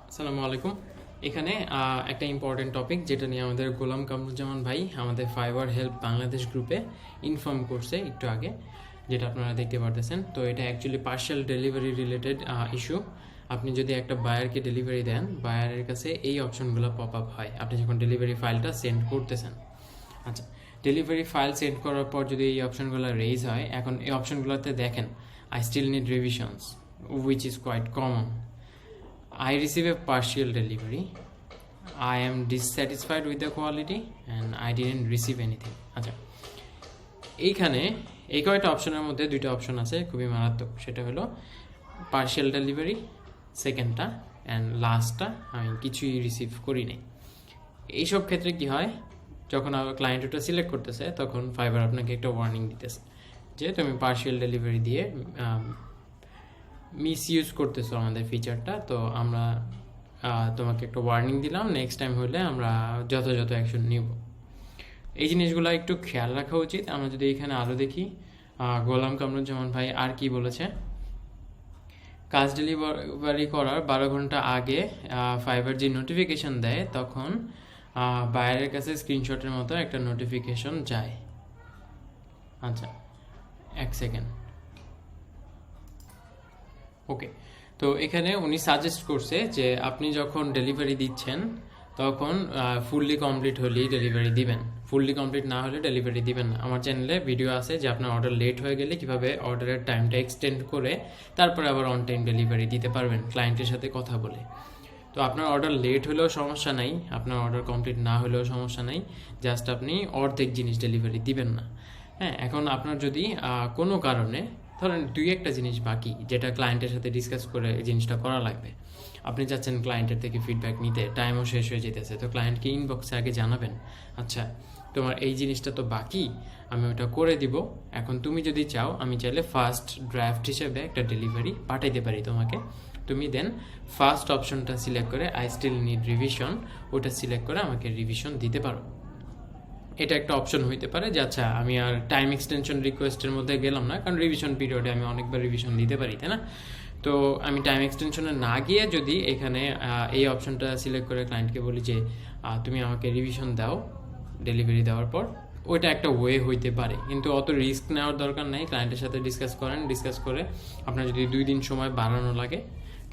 আসসালামু আলাইকুম। এখানে একটা ইম্পর্টেন্ট টপিক যেটা নিয়ে আমাদের গোলাম কামরুজ্জামান ভাই আমাদের ফাইবার হেল্প বাংলাদেশ গ্রুপে ইনফর্ম করছে একটু আগে, যেটা আপনারা দেখতে পারতেছেন। তো এটা actually partial delivery related issue. আপনি যদি একটা বায়ারকে ডেলিভারি দেন, বায়ারের কাছে এই অপশনগুলো পপ আপ হয় আপনি যখন ডেলিভারি ফাইলটা সেন্ড করতেছেন। আচ্ছা, ডেলিভারি ফাইল সেন্ড করার পর যদি এই অপশনগুলো রেজ হয়, এখন এই অপশনগুলোতে দেখেন I still need revisions, which is quite common. I receive a partial delivery. I am dissatisfied with the quality and I didn't receive anything. আচ্ছা, এইখানে এই কয়টা অপশনের মধ্যে দুইটা অপশন আছে খুবই মারাত্মক। সেটা হলো পার্শিয়াল ডেলিভারি, সেকেন্ডটা, অ্যান্ড লাস্টটা আমি কিছুই রিসিভ করি নাই। এইসব ক্ষেত্রে কি হয়, যখন ক্লায়েন্ট ওটা সিলেক্ট করতেছে তখন ফাইবার আপনাকে একটা ওয়ার্নিং দিতেছে যে তুমি পার্শিয়াল ডেলিভারি দিয়ে মিস ইউজ করতেছো আমাদের ফিচারটা। তো আমরা তোমাকে একটা ওয়ার্নিং দিলাম, নেক্সট টাইম হলে আমরা যথাযথ অ্যাকশন নিব। এই জিনিসগুলো একটু খেয়াল রাখা উচিত। আমরা যদি এখানে আরও দেখি, গোলাম কামরুজ্জামান ভাই আর কি বলেছে, কাজ ডেলিভারি করার 12 ঘন্টা আগে ফাইবার যে নোটিফিকেশন দেয় তখন বায়ারের কাছে স্ক্রিনশটের মতো একটা নোটিফিকেশন যায়। আচ্ছা, এক সেকেন্ড। ওকে, তো এখানে উনি সাজেস্ট করছে যে আপনি যখন ডেলিভারি দিচ্ছেন তখন ফুললি কমপ্লিট হলেই ডেলিভারি দিবেন, ফুললি কমপ্লিট না হলে ডেলিভারি দিবেন না। আমার চ্যানেলে ভিডিও আছে যে আপনার অর্ডার লেট হয়ে গেলে কীভাবে অর্ডারের টাইমটা এক্সটেন্ড করে তারপরে আবার অন টাইম ডেলিভারি দিতে পারবেন ক্লায়েন্টের সাথে কথা বলে। তো আপনার অর্ডার লেট হলেও সমস্যা নাই, আপনার অর্ডার কমপ্লিট না হলেও সমস্যা নাই, জাস্ট আপনি অর্ধেক জিনিস ডেলিভারি দিবেন না। হ্যাঁ, এখন আপনার যদি কোনো কারণে ধরেন দুই একটা জিনিস বাকি যেটা ক্লায়েন্টের সাথে ডিসকাস করে এই জিনিসটা করা লাগবে, আপনি চাচ্ছেন ক্লায়েন্টের থেকে ফিডব্যাক নিতে, টাইমও শেষ হয়ে যেতেছে, তো ক্লায়েন্টকে ইনবক্সে আগে জানাবেন, আচ্ছা তোমার এই জিনিসটা তো বাকি, আমি ওটা করে দিব, এখন তুমি যদি চাও আমি চাইলে ফার্স্ট ড্রাফট হিসেবে একটা ডেলিভারি পাঠাইতে পারি তোমাকে, তুমি দেন ফার্স্ট অপশনটা সিলেক্ট করে আই স্টিল নিড রিভিশন, ওটা সিলেক্ট করে আমাকে রিভিশন দিতে পারো। এটা একটা অপশন হইতে পারে যে আচ্ছা আমি আর টাইম এক্সটেনশন রিকোয়েস্টের মধ্যে গেলাম না, কারণ রিভিশন পিরিয়ডে আমি অনেকবার রিভিশন দিতে পারি, তাই না? তো আমি টাইম এক্সটেনশনে না গিয়ে যদি এখানে এই অপশনটা সিলেক্ট করে ক্লায়েন্টকে বলি যে তুমি আমাকে রিভিশন দাও ডেলিভারি দেওয়ার পর, ওইটা একটা ওয়ে হইতে পারে, কিন্তু অত রিস্ক নেওয়ার দরকার নেই। ক্লায়েন্টের সাথে ডিসকাস করেন, ডিসকাস করে আপনার যদি 2 দিন সময় বাড়ানো লাগে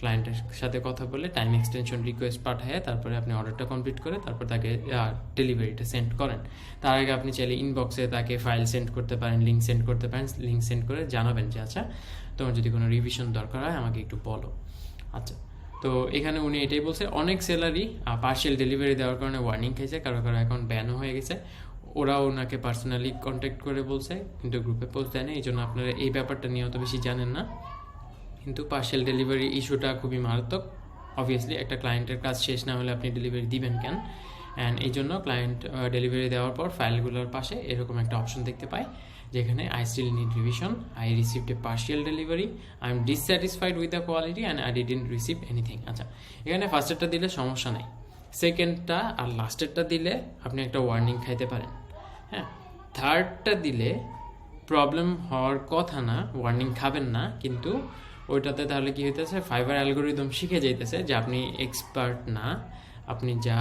ক্লায়েন্টের সাথে কথা বলে টাইম এক্সটেনশন রিকোয়েস্ট পাঠায় তারপরে আপনি অর্ডারটা কমপ্লিট করে তারপর তাকে ডেলিভারিটা সেন্ড করেন। তার আগে আপনি চাইলে ইনবক্সে তাকে ফাইল সেন্ড করতে পারেন, লিঙ্ক সেন্ড করতে পারেন, লিঙ্ক সেন্ড করে জানাবেন যে আচ্ছা তোমার যদি কোনো রিভিশন দরকার হয় আমাকে একটু বলো। আচ্ছা, তো এখানে উনি এটাই বলছে, অনেক সেলারই পার্শিয়াল ডেলিভারি দেওয়ার কারণে ওয়ার্নিং খেয়েছে, কারো কারো অ্যাকাউন্ট ব্যানও হয়ে গেছে, ওরাও ওনাকে পার্সোনালি কন্ট্যাক্ট করে বলছে কিন্তু গ্রুপে পোস্ট দেয় না, এই জন্য আপনারা এই ব্যাপারটা নিয়ে অত বেশি জানেন না। কিন্তু পার্শিয়াল ডেলিভারি ইস্যুটা খুবই মারাত্মক। অবভিয়াসলি একটা ক্লায়েন্টের কাজ শেষ না হলে আপনি ডেলিভারি দিবেন কেন, অ্যান্ড এই জন্য ক্লায়েন্ট ডেলিভারি দেওয়ার পর ফাইলগুলোর পাশে এরকম একটা অপশন দেখতে পায় যেখানে I still need revision, I received a partial delivery, I am dissatisfied with the quality and I didn't receive anything. আচ্ছা, এখানে ফার্স্টেরটা দিলে সমস্যা নেই, সেকেন্ডটা আর লাস্টেরটা দিলে আপনি একটা ওয়ার্নিং খাইতে পারেন। হ্যাঁ, থার্ডটা দিলে প্রবলেম হওয়ার কথা না, ওয়ার্নিং খাবেন না, কিন্তু ওইটাতে তাহলে কি হইতেছে, ফাইবার অ্যালগোরিদম শিখে যাইতেছে যে আপনি এক্সপার্ট না, আপনি যা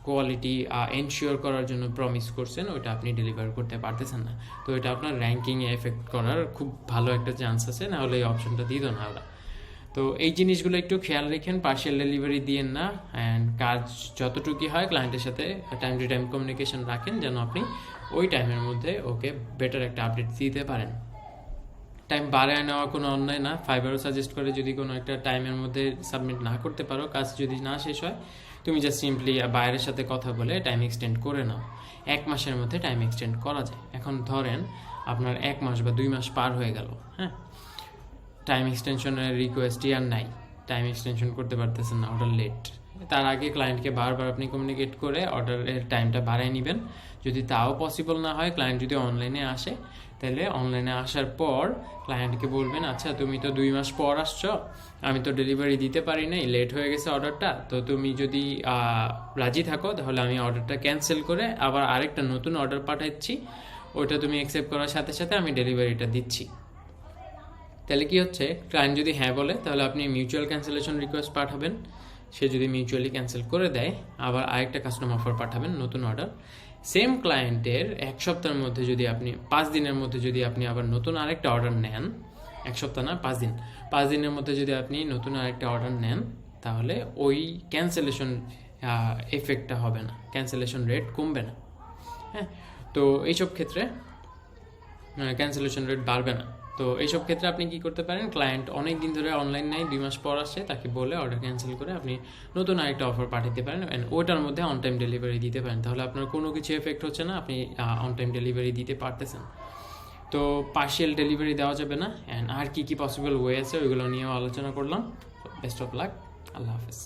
কোয়ালিটি এনশিওর করার জন্য প্রমিস করছেন ওইটা আপনি ডেলিভার করতে পারতেছেন না। তো এটা আপনার র্যাঙ্কিংয়ে এফেক্ট করার খুব ভালো একটা চান্স আছে, না হলে এই অপশনটা দিত না ওরা। তো এই জিনিসগুলো একটু খেয়াল রেখেন, পার্শিয়াল ডেলিভারি দিয়েন না, অ্যান্ড কাজ যতটুকুই হয় ক্লায়েন্টের সাথে টাইম টু টাইম কমিউনিকেশন রাখেন যেন আপনি ওই টাইমের মধ্যে ওকে বেটার একটা আপডেট দিতে পারেন। টাইম বাড়ায় নেওয়া কোনো অন্যায় না, ফাইবারও সাজেস্ট করে যদি কোনো একটা টাইমের মধ্যে সাবমিট না করতে পারো, কাজ যদি না শেষ হয়, তুমি জাস্ট সিম্পলি বাইরের সাথে কথা বলে টাইম এক্সটেন্ড করে নাও। 1 মাসের মধ্যে টাইম এক্সটেন্ড করা যায়। এখন ধরেন আপনার 1 মাস বা 2 মাস পার হয়ে গেল, হ্যাঁ, টাইম এক্সটেনশনের রিকোয়েস্টই আর নাই, টাইম এক্সটেনশন করতে পারতেছেন না, অর্ডার লেট, তার আগে ক্লায়েন্টকে বারবার আপনি কমিউনিকেট করে অর্ডারের টাইমটা বাড়ায় নেবেন। যদি তাও পসিবল না হয়, ক্লায়েন্ট যদি অনলাইনে আসে, তাহলে অনলাইনে আসার পর ক্লায়েন্টকে বলবেন আচ্ছা তুমি তো 2 মাস পর আসছো, আমি তো ডেলিভারি দিতে পারি নাই, লেট হয়ে গেছে অর্ডারটা, তো তুমি যদি রাজি থাকো তাহলে আমি অর্ডারটা ক্যান্সেল করে আবার আরেকটা নতুন অর্ডার পাঠাচ্ছি, ওইটা তুমি অ্যাকসেপ্ট করার সাথে সাথে আমি ডেলিভারিটা দিচ্ছি। তাহলে কি হচ্ছে, ক্লায়েন্ট যদি হ্যাঁ বলে তাহলে আপনি মিউচুয়াল ক্যান্সেলেশন রিকোয়েস্ট পাঠাবেন, সে যদি মিউচুয়ালি ক্যান্সেল করে দেয়, আবার আরেকটা কাস্টম অফার পাঠাবেন, নতুন অর্ডার। সেম ক্লায়েন্টের 1 সপ্তাহের মধ্যে যদি আপনি 5 দিনের মধ্যে যদি আপনি আবার নতুন আরেকটা অর্ডার নেন, 1 সপ্তাহ না 5 দিন, 5 দিনের মধ্যে যদি আপনি নতুন আরেকটা অর্ডার নেন, তাহলে ওই ক্যান্সেলেশন এফেক্টটা হবে না, ক্যান্সেলেশন রেট কমবে না। হ্যাঁ, তো এইসব ক্ষেত্রে ক্যান্সেলেশন রেট বাড়বে না। তো এইসব ক্ষেত্রে আপনি কি করতে পারেন, ক্লায়েন্ট অনেক দিন ধরে অনলাইন নেয়, 2 মাস পর আসে, তাকে বলে অর্ডার ক্যান্সেল করে আপনি নতুন আরেকটা অফার পাঠাতে পারেন, অ্যান্ড ওটার মধ্যে অন টাইম ডেলিভারি দিতে পারেন। তাহলে আপনার কোনো কিছু এফেক্ট হচ্ছে না, আপনি অন টাইম ডেলিভারি দিতে পারতেছেন। তো পার্শিয়াল ডেলিভারি দেওয়া যাবে না, অ্যান্ড আর কি কি পসিবল ওয়ে আছে ওইগুলো নিয়েও আলোচনা করলাম। বেস্ট অফ লাক, আল্লাহ হাফেজ।